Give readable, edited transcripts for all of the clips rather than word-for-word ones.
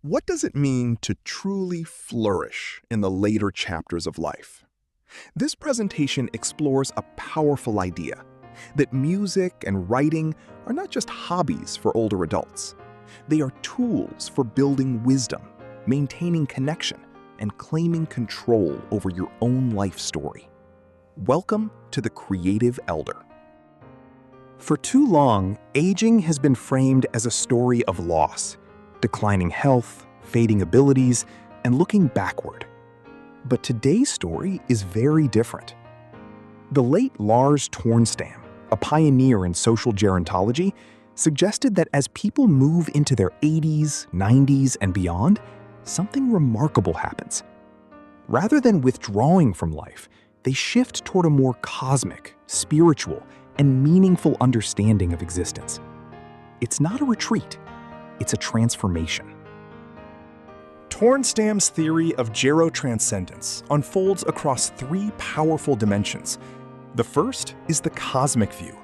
What does it mean to truly flourish in the later chapters of life? This presentation explores a powerful idea that music and writing are not just hobbies for older adults. They are tools for building wisdom, maintaining connection, and claiming control over your own life story. Welcome to the Creative Elder. For too long, aging has been framed as a story of loss, declining health, fading abilities, and looking backward. But today's story is very different. The late Lars Tornstam, a pioneer in social gerontology, suggested that as people move into their 80s, 90s, and beyond, something remarkable happens. Rather than withdrawing from life, they shift toward a more cosmic, spiritual, and meaningful understanding of existence. It's not a retreat, it's a transformation. Tornstam's theory of gerotranscendence unfolds across three powerful dimensions. The first is the cosmic view,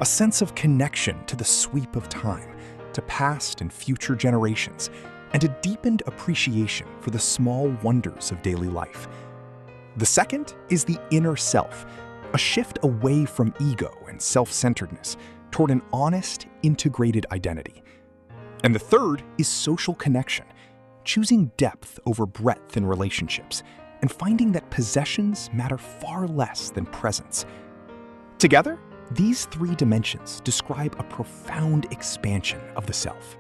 a sense of connection to the sweep of time, to past and future generations, and a deepened appreciation for the small wonders of daily life. The second is the inner self, a shift away from ego and self-centeredness toward an honest, integrated identity. And the third is social connection, choosing depth over breadth in relationships, and finding that possessions matter far less than presence. Together, these three dimensions describe a profound expansion of the self.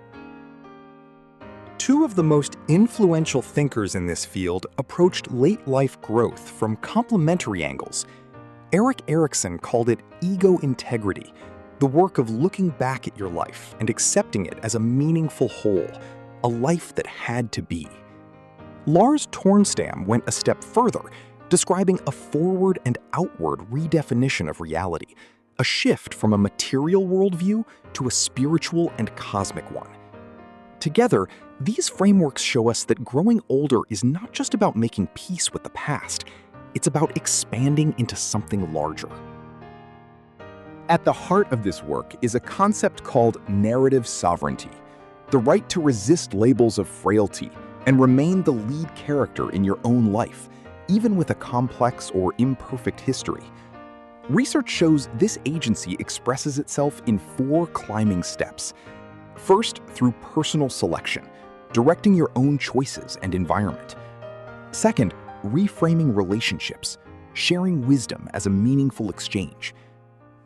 Two of the most influential thinkers in this field approached late-life growth from complementary angles. Erik Erikson called it ego integrity, the work of looking back at your life and accepting it as a meaningful whole, a life that had to be. Lars Tornstam went a step further, describing a forward and outward redefinition of reality, a shift from a material worldview to a spiritual and cosmic one. Together, these frameworks show us that growing older is not just about making peace with the past, it's about expanding into something larger. At the heart of this work is a concept called narrative sovereignty, the right to resist labels of frailty and remain the lead character in your own life, even with a complex or imperfect history. Research shows this agency expresses itself in four climbing steps. First, through personal selection, directing your own choices and environment. Second, reframing relationships, sharing wisdom as a meaningful exchange.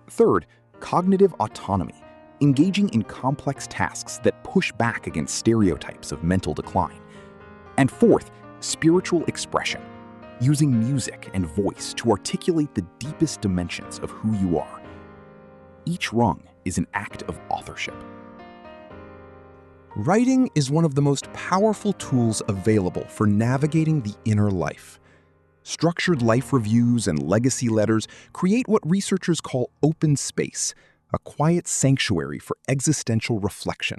Third, cognitive autonomy, engaging in complex tasks that push back against stereotypes of mental decline. And fourth, spiritual expression, using music and voice to articulate the deepest dimensions of who you are. Each rung is an act of authorship. Writing is one of the most powerful tools available for navigating the inner life. Structured life reviews and legacy letters create what researchers call open space, a quiet sanctuary for existential reflection.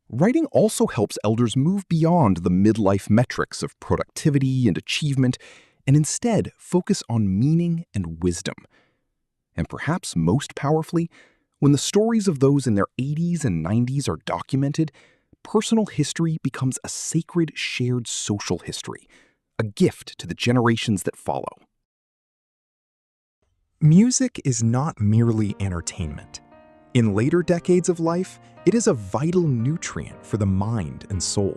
Writing also helps elders move beyond the midlife metrics of productivity and achievement and instead focus on meaning and wisdom. And perhaps most powerfully, when the stories of those in their 80s and 90s are documented, personal history becomes a sacred shared social history, a gift to the generations that follow. Music is not merely entertainment. In later decades of life, it is a vital nutrient for the mind and soul.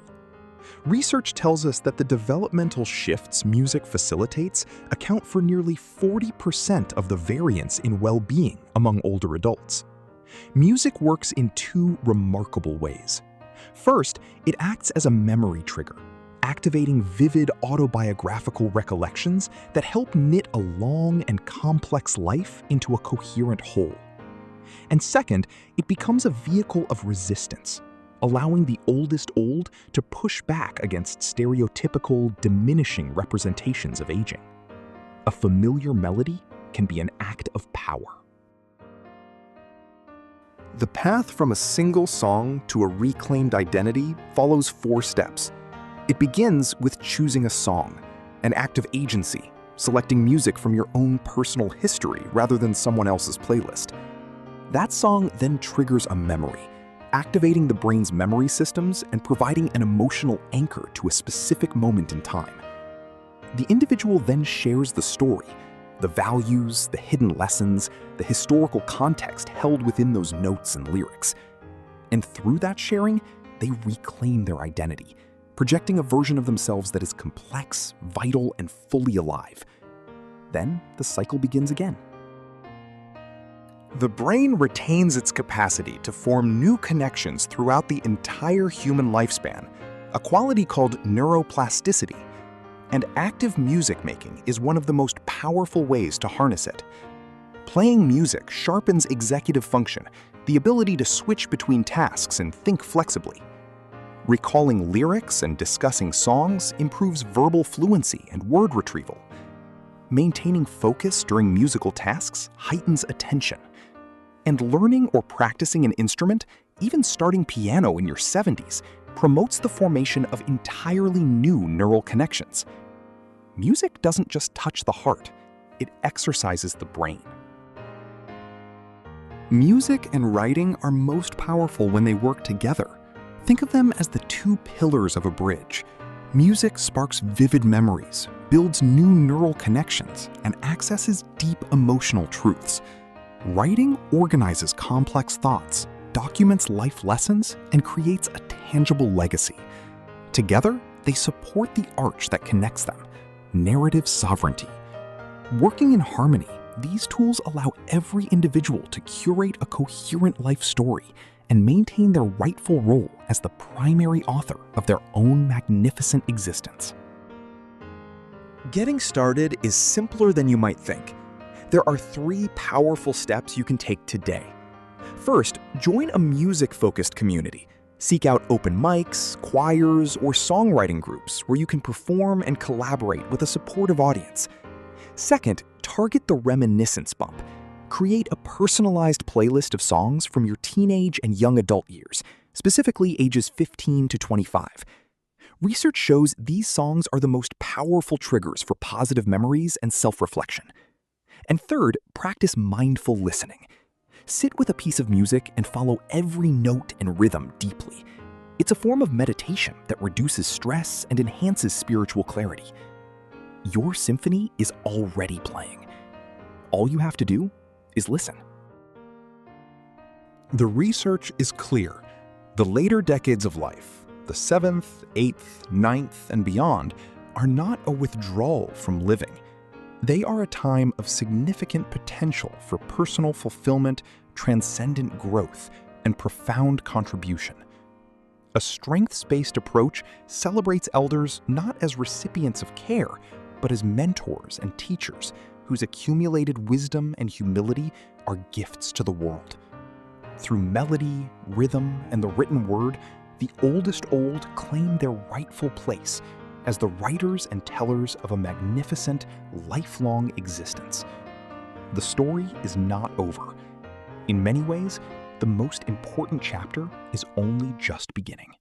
Research tells us that the developmental shifts music facilitates account for nearly 40% of the variance in well-being among older adults. Music works in two remarkable ways. First, it acts as a memory trigger, activating vivid autobiographical recollections that help knit a long and complex life into a coherent whole. And second, it becomes a vehicle of resistance, allowing the oldest old to push back against stereotypical, diminishing representations of aging. A familiar melody can be an act of power. The path from a single song to a reclaimed identity follows four steps. It begins with choosing a song, an act of agency, selecting music from your own personal history rather than someone else's playlist. That song then triggers a memory, activating the brain's memory systems and providing an emotional anchor to a specific moment in time. The individual then shares the story, the values, the hidden lessons, the historical context held within those notes and lyrics. And through that sharing, they reclaim their identity, projecting a version of themselves that is complex, vital, and fully alive. Then the cycle begins again. The brain retains its capacity to form new connections throughout the entire human lifespan, a quality called neuroplasticity. And active music making is one of the most powerful ways to harness it. Playing music sharpens executive function, the ability to switch between tasks and think flexibly. Recalling lyrics and discussing songs improves verbal fluency and word retrieval. Maintaining focus during musical tasks heightens attention. And learning or practicing an instrument, even starting piano in your 70s, promotes the formation of entirely new neural connections. Music doesn't just touch the heart, it exercises the brain. Music and writing are most powerful when they work together. Think of them as the two pillars of a bridge. Music sparks vivid memories, builds new neural connections, and accesses deep emotional truths. Writing organizes complex thoughts, documents life lessons, and creates a tangible legacy. Together, they support the arch that connects them, narrative sovereignty. Working in harmony, these tools allow every individual to curate a coherent life story and maintain their rightful role as the primary author of their own magnificent existence. Getting started is simpler than you might think. There are 3 powerful steps you can take today. First, join a music-focused community. Seek out open mics, choirs, or songwriting groups where you can perform and collaborate with a supportive audience. Second, target the reminiscence bump. Create a personalized playlist of songs from your teenage and young adult years, specifically ages 15 to 25. Research shows these songs are the most powerful triggers for positive memories and self-reflection. And third, practice mindful listening. Sit with a piece of music and follow every note and rhythm deeply. It's a form of meditation that reduces stress and enhances spiritual clarity. Your symphony is already playing. All you have to do is listen. The research is clear. The later decades of life, the 7th, 8th, 9th, and beyond, are not a withdrawal from living. They are a time of significant potential for personal fulfillment, transcendent growth, and profound contribution. A strengths-based approach celebrates elders not as recipients of care, but as mentors and teachers whose accumulated wisdom and humility are gifts to the world. Through melody, rhythm, and the written word, the oldest old claim their rightful place as the writers and tellers of a magnificent, lifelong existence. The story is not over. In many ways, the most important chapter is only just beginning.